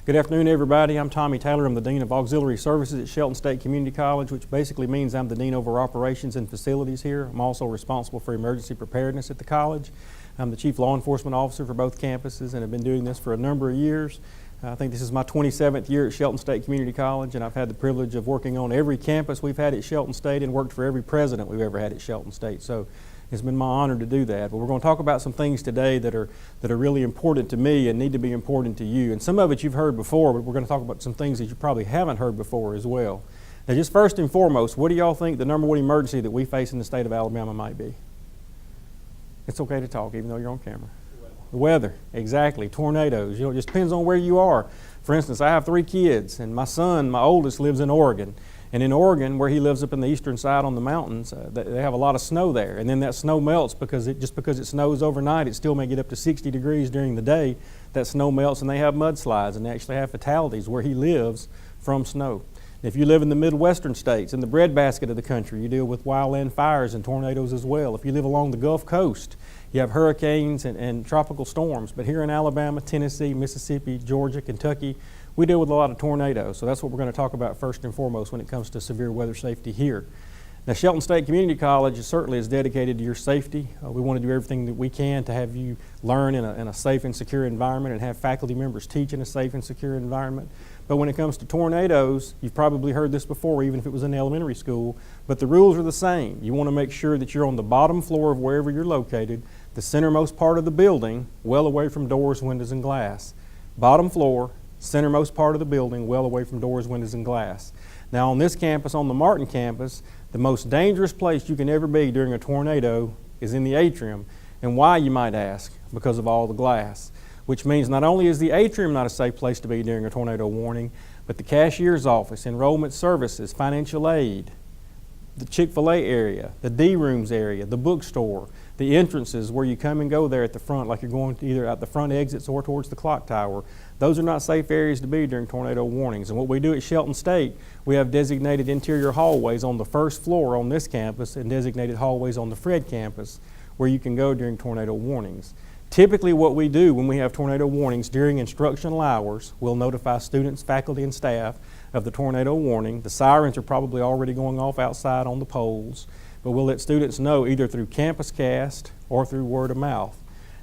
Good afternoon, everybody. I'm Tommy Taylor. I'm the Dean of Auxiliary Services at Shelton State Community College, which basically means I'm the Dean over operations and facilities here. I'm also responsible for emergency preparedness at the college. I'm the Chief Law Enforcement Officer for both campuses and have been doing this for a number of years. I think this is my 27th year at Shelton State Community College, and I've had the privilege of working on every campus we've had at Shelton State and worked for every president we've ever had at Shelton State. So it's been my honor to do that. But we're going to talk about some things today that are really important to me and need to be important to you. And some of it you've heard before, but we're going to talk about some things that you probably haven't heard before as well. Now, just first and foremost, what do y'all think the number one emergency that we face in the state of Alabama might be? It's okay to talk, even though you're on camera. The weather, exactly. Tornadoes. You know, it just depends on where you are. For instance, I have 3 kids, and my son, my oldest, lives in Oregon. And in Oregon, where he lives up in the eastern side on the mountains, they have a lot of snow there. And then that snow melts because it snows overnight. It still may get up to 60 degrees during the day. That snow melts, and they have mudslides, and they actually have fatalities where he lives from snow. If you live in the Midwestern states, in the breadbasket of the country, you deal with wildland fires and tornadoes as well. If you live along the Gulf Coast, you have hurricanes and tropical storms. But here in Alabama, Tennessee, Mississippi, Georgia, Kentucky, we deal with a lot of tornadoes. So that's what we're going to talk about first and foremost when it comes to severe weather safety here. Now, Shelton State Community College certainly is dedicated to your safety. We want to do everything that we can to have you learn in a safe and secure environment and have faculty members teach in a safe and secure environment. But when it comes to tornadoes, you've probably heard this before, even if it was in elementary school, but the rules are the same. You want to make sure that you're on the bottom floor of wherever you're located, the centermost part of the building, well away from doors, windows, and glass. Bottom floor, centermost part of the building, well away from doors, windows, and glass. Now on this campus, on the Martin campus, the most dangerous place you can ever be during a tornado is in the atrium. And why, you might ask? Because of all the glass. Which means not only is the atrium not a safe place to be during a tornado warning, but the cashier's office, enrollment services, financial aid, the Chick-fil-A area, the D-rooms area, the bookstore, the entrances where you come and go there at the front, like you're going to either out the front exits or towards the clock tower. Those are not safe areas to be during tornado warnings. And what we do at Shelton State, we have designated interior hallways on the first floor on this campus and designated hallways on the Fred campus where you can go during tornado warnings. Typically what we do when we have tornado warnings during instructional hours, we'll notify students, faculty, and staff of the tornado warning. The sirens are probably already going off outside on the poles, but we'll let students know either through Campus Cast or through word of mouth.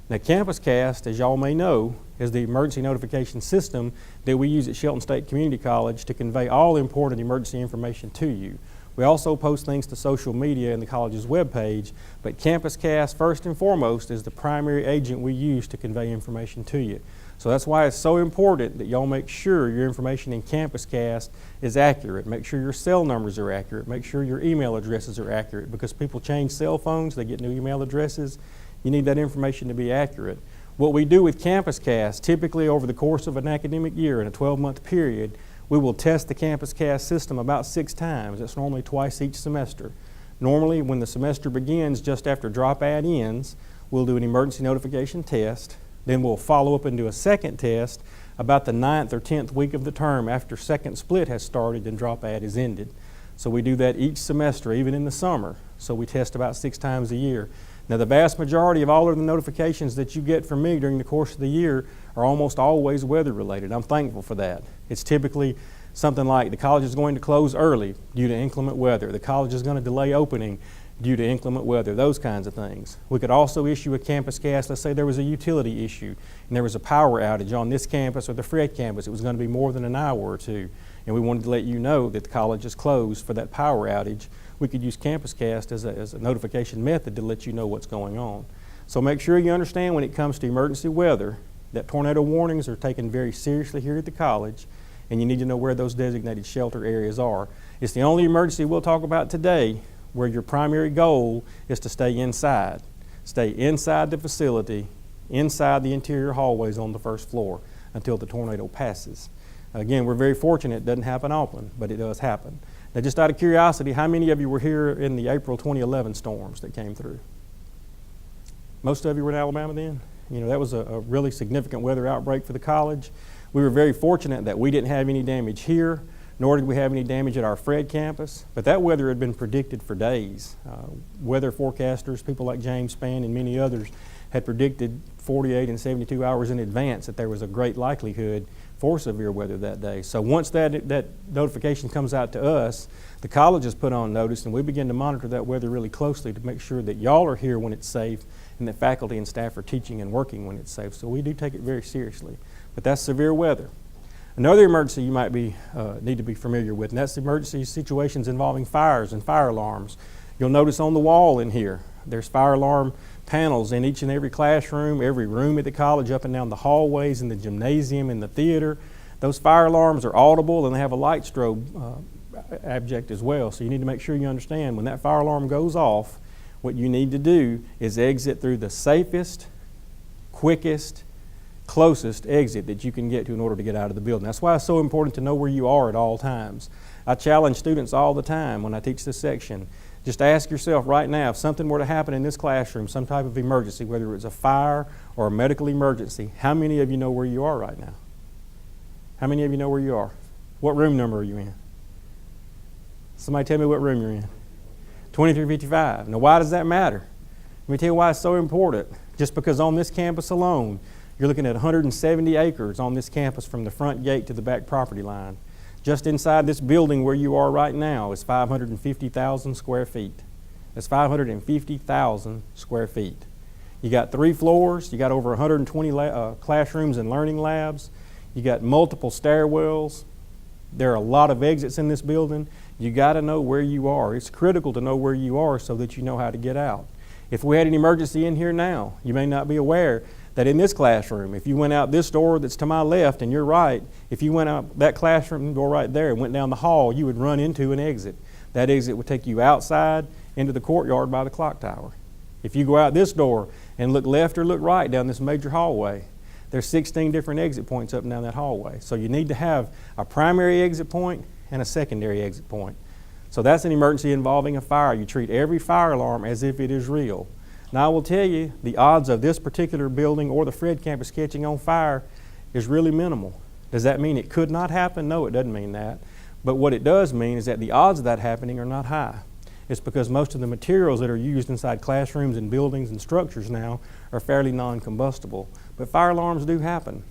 Now, Campus Cast, as y'all may know, is the emergency notification system that we use at Shelton State Community College to convey all important emergency information to you. We also post things to social media and the college's webpage, but Campus Cast, first and foremost, is the primary agent we use to convey information to you. So that's why it's so important that y'all make sure your information in Campus Cast is accurate. Make sure your cell numbers are accurate. Make sure your email addresses are accurate, because people change cell phones, they get new email addresses. You need that information to be accurate. What we do with Campus Cast, typically over the course of an academic year in a 12-month period, we will test the Campus Cast system about 6 times. That's normally twice each semester. Normally, when the semester begins just after drop add ends, we'll do an emergency notification test. Then we'll follow up and do a second test about the 9th or 10th week of the term after second split has started and drop add is ended. So we do that each semester, even in the summer. So we test about 6 times a year. Now, the vast majority of all of the notifications that you get from me during the course of the year are almost always weather related. I'm thankful for that. It's typically something like the college is going to close early due to inclement weather. The college is going to delay opening due to inclement weather, those kinds of things. We could also issue a Campus Cast. Let's say there was a utility issue and there was a power outage on this campus or the Fred campus. It was going to be more than an hour or two, and we wanted to let you know that the college is closed for that power outage. We could use Campus Cast as a notification method to let you know what's going on. So make sure you understand when it comes to emergency weather that tornado warnings are taken very seriously here at the college, and you need to know where those designated shelter areas are. It's the only emergency we'll talk about today where your primary goal is to stay inside. Stay inside the facility, inside the interior hallways on the first floor until the tornado passes. Again, we're very fortunate it doesn't happen often, but it does happen. Now, just out of curiosity, how many of you were here in the April 2011 storms that came through? Most of you were in Alabama then? You know, that was a really significant weather outbreak for the college. We were very fortunate that we didn't have any damage here, nor did we have any damage at our Fred campus, but that weather had been predicted for days. Weather forecasters, people like James Spann and many others, had predicted 48 and 72 hours in advance that there was a great likelihood for severe weather that day. So once that notification comes out to us, the college is put on notice, and we begin to monitor that weather really closely to make sure that y'all are here when it's safe and that faculty and staff are teaching and working when it's safe. So we do take it very seriously. But that's severe weather. Another emergency you might need to be familiar with, and that's emergency situations involving fires and fire alarms. You'll notice on the wall in here, there's fire alarm panels in each and every classroom, every room at the college, up and down the hallways, in the gymnasium, in the theater. Those fire alarms are audible, and they have a light strobe object as well. So you need to make sure you understand when that fire alarm goes off, what you need to do is exit through the safest, quickest, closest exit that you can get to in order to get out of the building. That's why it's so important to know where you are at all times. I challenge students all the time when I teach this section. Just ask yourself right now, if something were to happen in this classroom, some type of emergency, whether it's a fire or a medical emergency, how many of you know where you are right now? How many of you know where you are? What room number are you in? Somebody tell me what room you're in. 2355. Now, why does that matter? Let me tell you why it's so important. Just because on this campus alone, you're looking at 170 acres on this campus from the front gate to the back property line. Just inside this building where you are right now is 550,000 square feet. That's 550,000 square feet. You got 3 floors. You got over 120 classrooms and learning labs. You got multiple stairwells. There are a lot of exits in this building. You got to know where you are. It's critical to know where you are so that you know how to get out. If we had an emergency in here now, you may not be aware that in this classroom, if you went out this door that's to my left and you're right, if you went out that classroom door right there and went down the hall, you would run into an exit. That exit would take you outside into the courtyard by the clock tower. If you go out this door and look left or look right down this major hallway, there's 16 different exit points up and down that hallway. So you need to have a primary exit point and a secondary exit point. So that's an emergency involving a fire. You treat every fire alarm as if it is real. Now I will tell you, the odds of this particular building or the Fred campus catching on fire is really minimal. Does that mean it could not happen? No, it doesn't mean that. But what it does mean is that the odds of that happening are not high. It's because most of the materials that are used inside classrooms and buildings and structures now are fairly non-combustible. But fire alarms do happen.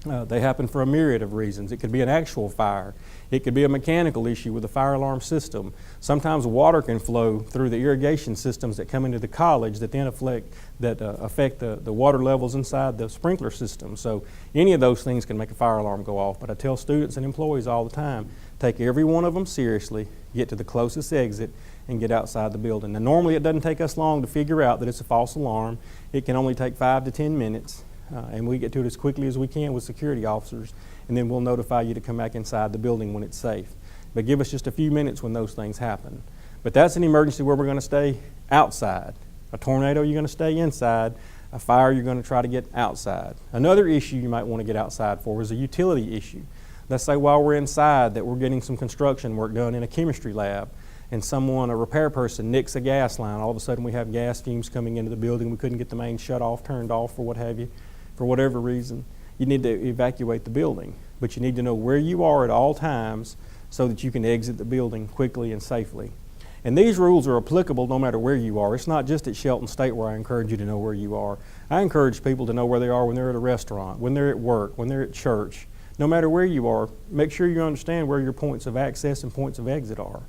They happen for a myriad of reasons. It could be an actual fire. It could be a mechanical issue with the fire alarm system. Sometimes water can flow through the irrigation systems that come into the college that then affect the water levels inside the sprinkler system. So any of those things can make a fire alarm go off. But I tell students and employees all the time, take every one of them seriously, get to the closest exit, and get outside the building. Now normally it doesn't take us long to figure out that it's a false alarm. It can only take 5 to 10 minutes. And we get to it as quickly as we can with security officers, and then we'll notify you to come back inside the building when it's safe. But give us just a few minutes when those things happen. But that's an emergency where we're going to stay outside. A tornado, you're going to stay inside. A fire, you're going to try to get outside. Another issue you might want to get outside for is a utility issue. Let's say while we're inside that we're getting some construction work done in a chemistry lab, and a repair person, nicks a gas line. All of a sudden we have gas fumes coming into the building. We couldn't get the main shut off, turned off, or what have you. For whatever reason, you need to evacuate the building. But you need to know where you are at all times so that you can exit the building quickly and safely. And these rules are applicable no matter where you are. It's not just at Shelton State where I encourage you to know where you are. I encourage people to know where they are when they're at a restaurant, when they're at work, when they're at church. No matter where you are, make sure you understand where your points of access and points of exit are.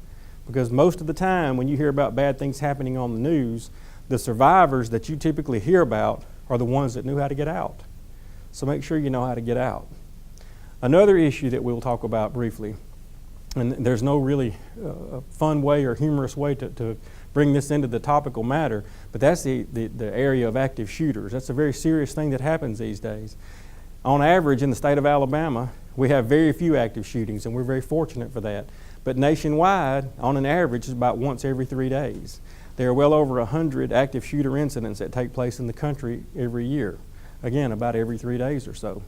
Because most of the time when you hear about bad things happening on the news, the survivors that you typically hear about are the ones that knew how to get out. So make sure you know how to get out. Another issue that we'll talk about briefly, and there's no really fun way or humorous way to bring this into the topical matter, but that's the area of active shooters. That's a very serious thing that happens these days. On average, in the state of Alabama, we have very few active shootings, and we're very fortunate for that. But nationwide, on an average, it's about once every 3 days. There are well over 100 active shooter incidents that take place in the country every year. Again, about every 3 days or so.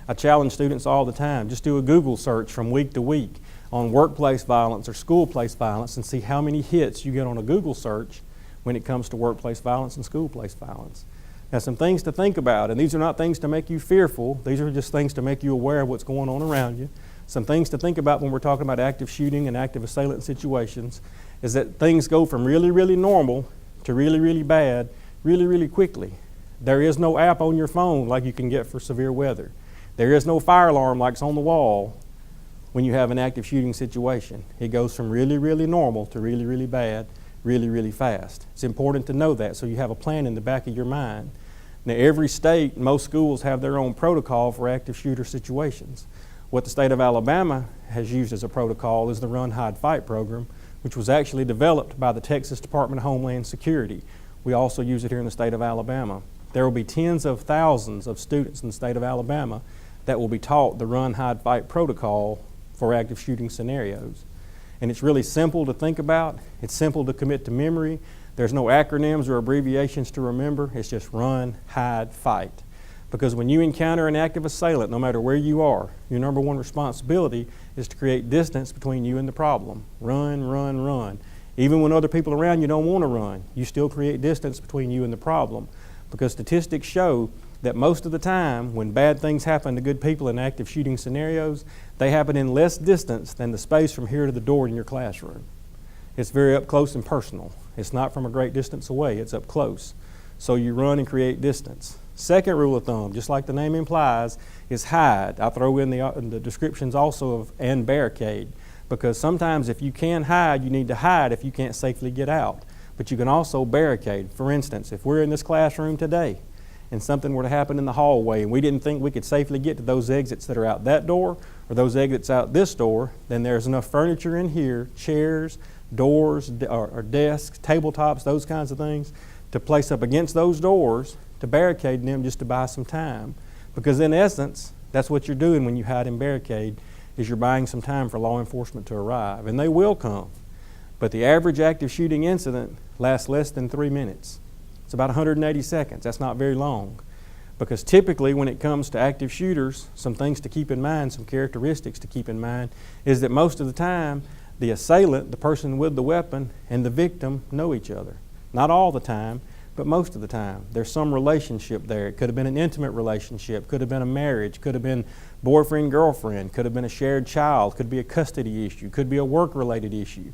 I challenge students all the time, just do a Google search from week to week on workplace violence or school place violence and see how many hits you get on a Google search when it comes to workplace violence and school place violence. Now, some things to think about, and these are not things to make you fearful, these are just things to make you aware of what's going on around you. Some things to think about when we're talking about active shooting and active assailant situations is that things go from really, really normal to really, really bad really, really quickly. There is no app on your phone like you can get for severe weather. There is no fire alarm like it's on the wall when you have an active shooting situation. It goes from really, really normal to really, really bad, really, really fast. It's important to know that so you have a plan in the back of your mind. Now, every state, most schools have their own protocol for active shooter situations. What the state of Alabama has used as a protocol is the Run, Hide, Fight program, which was actually developed by the Texas Department of Homeland Security. We also use it here in the state of Alabama. There will be tens of thousands of students in the state of Alabama that will be taught the Run, Hide, Fight protocol for active shooting scenarios. And it's really simple to think about. It's simple to commit to memory. There's no acronyms or abbreviations to remember. It's just run, hide, fight. Because when you encounter an active assailant, no matter where you are, your number one responsibility is to create distance between you and the problem. Run, run, run. Even when other people around you don't want to run, you still create distance between you and the problem. Because statistics show that most of the time when bad things happen to good people in active shooting scenarios, they happen in less distance than the space from here to the door in your classroom. It's very up close and personal. It's not from a great distance away, it's up close. So you run and create distance. Second rule of thumb, just like the name implies, is hide. I throw in the descriptions also of and barricade, because sometimes if you can hide, you need to hide if you can't safely get out. But you can also barricade. For instance, if we're in this classroom today and something were to happen in the hallway and we didn't think we could safely get to those exits that are out that door or those exits out this door, then there's enough furniture in here, chairs, doors, or desks, tabletops, those kinds of things, to place up against those doors to barricade them just to buy some time. Because in essence, that's what you're doing when you hide and barricade, is you're buying some time for law enforcement to arrive. And they will come. But the average active shooting incident lasts less than 3 minutes. It's about 180 seconds. That's not very long. Because typically when it comes to active shooters, some things to keep in mind, some characteristics to keep in mind, is that most of the time the assailant, the person with the weapon, and the victim know each other. Not all the time, but most of the time. There's some relationship there. It could have been an intimate relationship, could have been a marriage, could have been boyfriend, girlfriend, could have been a shared child, could be a custody issue, could be a work-related issue,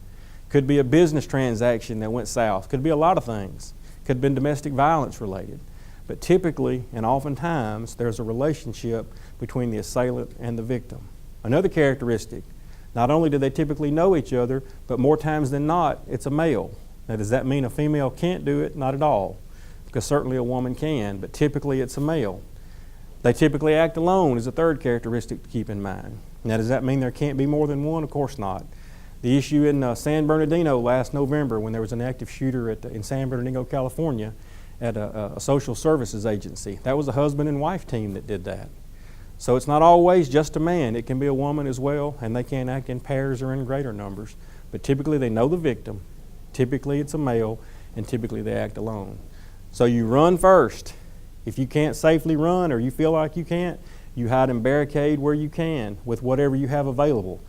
could be a business transaction that went south, could be a lot of things. Could have been domestic violence related. But typically and oftentimes there's a relationship between the assailant and the victim. Another characteristic, not only do they typically know each other, but more times than not, it's a male. Now, does that mean a female can't do it? Not at all, because certainly a woman can, but typically it's a male. They typically act alone is a third characteristic to keep in mind. Now, does that mean there can't be more than one? Of course not. The issue in San Bernardino last November when there was an active shooter in San Bernardino, California at a social services agency. That was a husband and wife team that did that. So it's not always just a man. It can be a woman as well, and they can act in pairs or in greater numbers. But typically they know the victim. Typically it's a male, and typically they act alone. So you run first. If you can't safely run or you feel like you can't, you hide and barricade where you can with whatever you have available.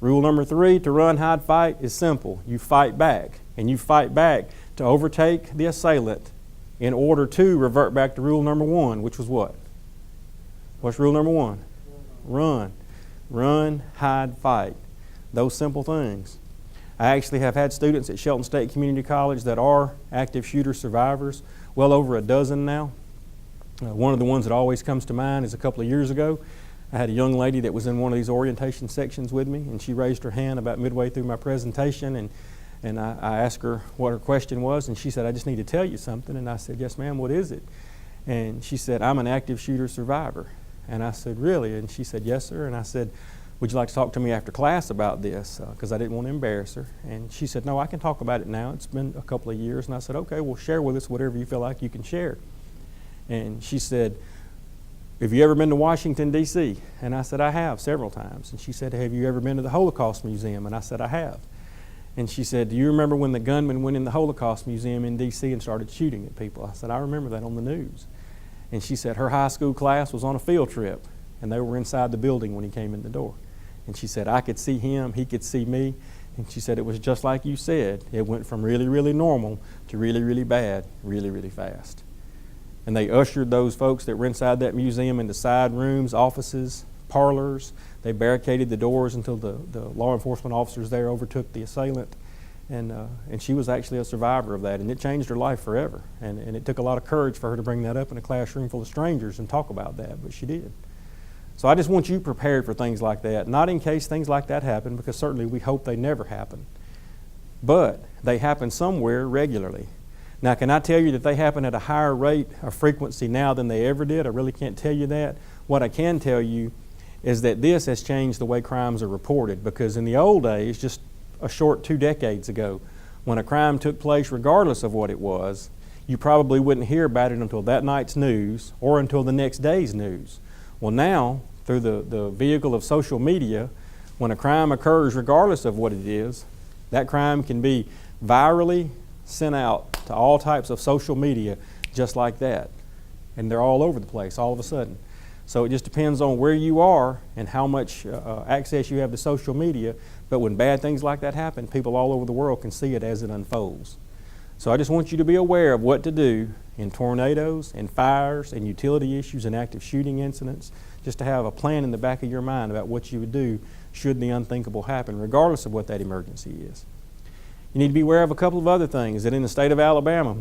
Rule number 3 to run, hide, fight is simple. You fight back, and you fight back to overtake the assailant in order to revert back to rule number 1, which was what? What's rule number 1? Run. Run, hide, fight. Those simple things. I actually have had students at Shelton State Community College that are active shooter survivors, well over a dozen now. One of the ones that always comes to mind is a couple of years ago. I had a young lady that was in one of these orientation sections with me, and she raised her hand about midway through my presentation, and I asked her what her question was, and she said, "I just need to tell you something." And I said, "Yes, ma'am, what is it?" And she said, "I'm an active shooter survivor." And I said, "Really?" And she said, "Yes, sir." And I said, "Would you like to talk to me after class about this?" Because I didn't want to embarrass her. And she said, "No, I can talk about it now. It's been a couple of years." And I said, "Okay, well, share with us whatever you feel like you can share." And she said, "Have you ever been to Washington, D.C.?" And I said, "I have, several times." And she said, "Have you ever been to the Holocaust Museum?" And I said, "I have." And she said, "Do you remember when the gunman went in the Holocaust Museum in D.C. and started shooting at people?" I said, "I remember that on the news." And she said her high school class was on a field trip, and they were inside the building when he came in the door. And she said, "I could see him, he could see me." And she said, "It was just like you said. It went from really, really normal to really, really bad, really, really fast." And they ushered those folks that were inside that museum into side rooms, offices, parlors. They barricaded the doors until the law enforcement officers there overtook the assailant. And she was actually a survivor of that, and it changed her life forever. And it took a lot of courage for her to bring that up in a classroom full of strangers and talk about that, but she did. So I just want you prepared for things like that, not in case things like that happen, because certainly we hope they never happen. But they happen somewhere regularly. Now, can I tell you that they happen at a higher rate of frequency now than they ever did? I really can't tell you that. What I can tell you is that this has changed the way crimes are reported, because in the old days, just a short 2 decades ago, when a crime took place, regardless of what it was, you probably wouldn't hear about it until that night's news or until the next day's news. Well, now, through the vehicle of social media, when a crime occurs, regardless of what it is, that crime can be virally sent out to all types of social media just like that. And they're all over the place all of a sudden. So it just depends on where you are and how much access you have to social media. But when bad things like that happen, people all over the world can see it as it unfolds. So I just want you to be aware of what to do in tornadoes and fires and utility issues and active shooting incidents, just to have a plan in the back of your mind about what you would do should the unthinkable happen, regardless of what that emergency is. You need to be aware of a couple of other things, that in the state of Alabama,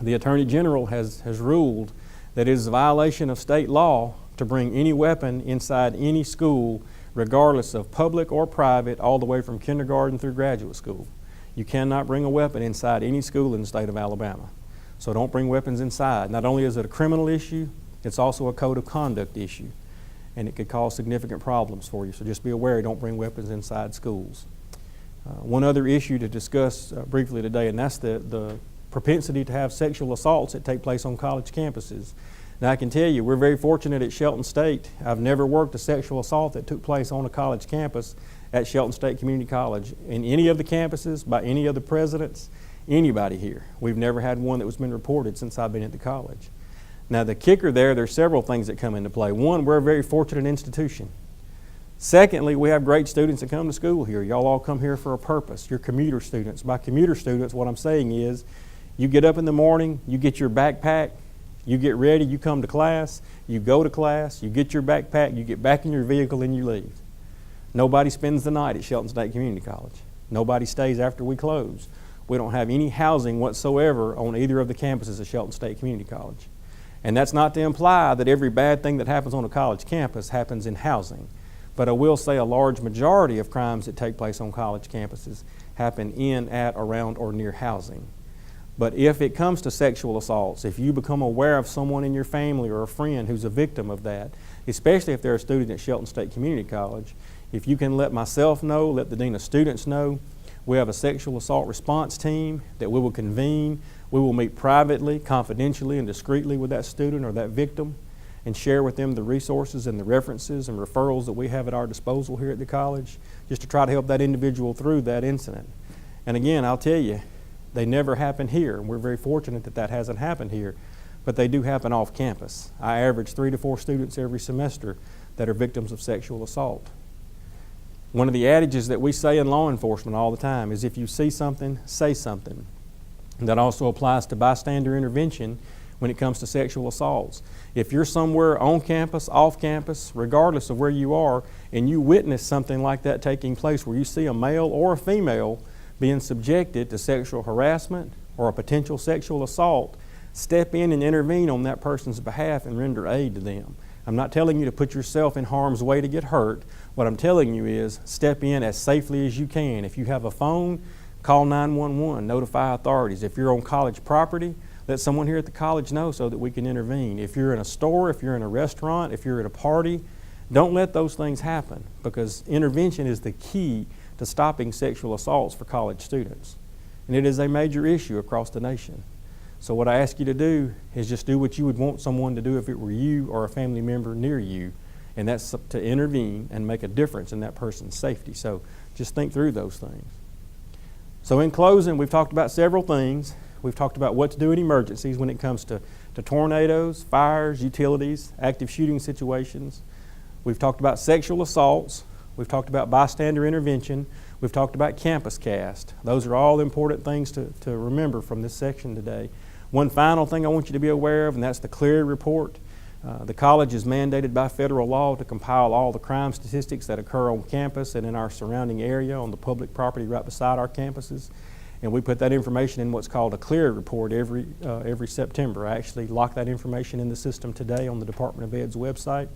the Attorney General has ruled that it is a violation of state law to bring any weapon inside any school, regardless of public or private, all the way from kindergarten through graduate school. You cannot bring a weapon inside any school in the state of Alabama. So don't bring weapons inside. Not only is it a criminal issue, it's also a code of conduct issue, and it could cause significant problems for you. So just be aware, don't bring weapons inside schools. One other issue to discuss briefly today, and that's the propensity to have sexual assaults that take place on college campuses. Now, I can tell you, we're very fortunate at Shelton State. I've never worked a sexual assault that took place on a college campus at Shelton State Community College. In any of the campuses, by any of the presidents, anybody here. We've never had one that was been reported since I've been at the college. Now, the kicker there's several things that come into play. One, we're a very fortunate institution. Secondly, we have great students that come to school here. Y'all all come here for a purpose. You're commuter students. By commuter students, what I'm saying is, you get up in the morning, you get your backpack, you get ready, you come to class, you go to class, you get your backpack, you get back in your vehicle, and you leave. Nobody spends the night at Shelton State Community College. Nobody stays after we close. We don't have any housing whatsoever on either of the campuses of Shelton State Community College. And that's not to imply that every bad thing that happens on a college campus happens in housing. But I will say a large majority of crimes that take place on college campuses happen in, at, around, or near housing. But if it comes to sexual assaults, if you become aware of someone in your family or a friend who's a victim of that, especially if they're a student at Shelton State Community College, if you can let myself know, let the Dean of Students know, we have a sexual assault response team that we will convene. We will meet privately, confidentially, and discreetly with that student or that victim and share with them the resources and the references and referrals that we have at our disposal here at the college, just to try to help that individual through that incident. And again, I'll tell you, they never happen here, and we're very fortunate that that hasn't happened here, but they do happen off campus. I average 3 to 4 students every semester that are victims of sexual assault. One of the adages that we say in law enforcement all the time is, if you see something, say something. And that also applies to bystander intervention when it comes to sexual assaults. If you're somewhere on campus, off campus, regardless of where you are, and you witness something like that taking place, where you see a male or a female being subjected to sexual harassment or a potential sexual assault, step in and intervene on that person's behalf and render aid to them. I'm not telling you to put yourself in harm's way to get hurt. What I'm telling you is, step in as safely as you can. If you have a phone, call 911, notify authorities. If you're on college property, let someone here at the college know so that we can intervene. If you're in a store, if you're in a restaurant, if you're at a party, don't let those things happen, because intervention is the key to stopping sexual assaults for college students. And it is a major issue across the nation. So what I ask you to do is just do what you would want someone to do if it were you or a family member near you, and that's to intervene and make a difference in that person's safety. So just think through those things. So in closing, we've talked about several things. We've talked about what to do in emergencies when it comes to tornadoes, fires, utilities, active shooting situations. We've talked about sexual assaults. We've talked about bystander intervention. We've talked about campus cast. Those are all important things to remember from this section today. One final thing I want you to be aware of, and that's the Clery Report. The college is mandated by federal law to compile all the crime statistics that occur on campus and in our surrounding area on the public property right beside our campuses. And we put that information in what's called a Clery Report every September. I actually lock that information in the system today on the Department of Ed's website.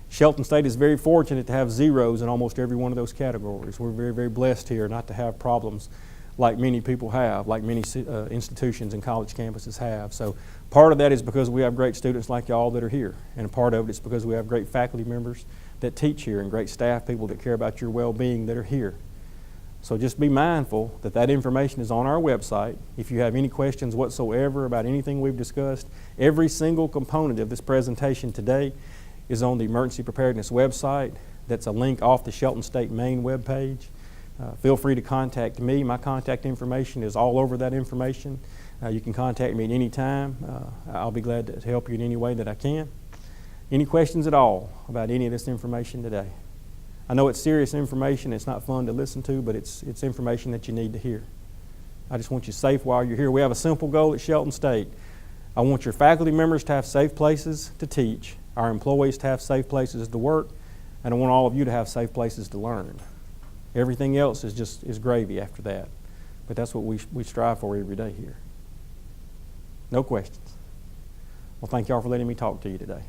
Shelton State is very fortunate to have zeros in almost every one of those categories. We're very, very blessed here not to have problems like many people have, like many institutions and college campuses have. So part of that is because we have great students like y'all that are here, and a part of it is because we have great faculty members that teach here and great staff people that care about your well-being that are here. So just be mindful that that information is on our website. If you have any questions whatsoever about anything we've discussed, every single component of this presentation today is on the Emergency Preparedness website. That's a link off the Shelton State main webpage. Feel free to contact me. My contact information is all over that information. You can contact me at any time. I'll be glad to help you in any way that I can. Any questions at all about any of this information today? I know it's serious information. It's not fun to listen to, but it's information that you need to hear. I just want you safe while you're here. We have a simple goal at Shelton State. I want your faculty members to have safe places to teach, our employees to have safe places to work, and I want all of you to have safe places to learn. Everything else is gravy after that. But that's what we strive for every day here. No questions. Well, thank y'all for letting me talk to you today.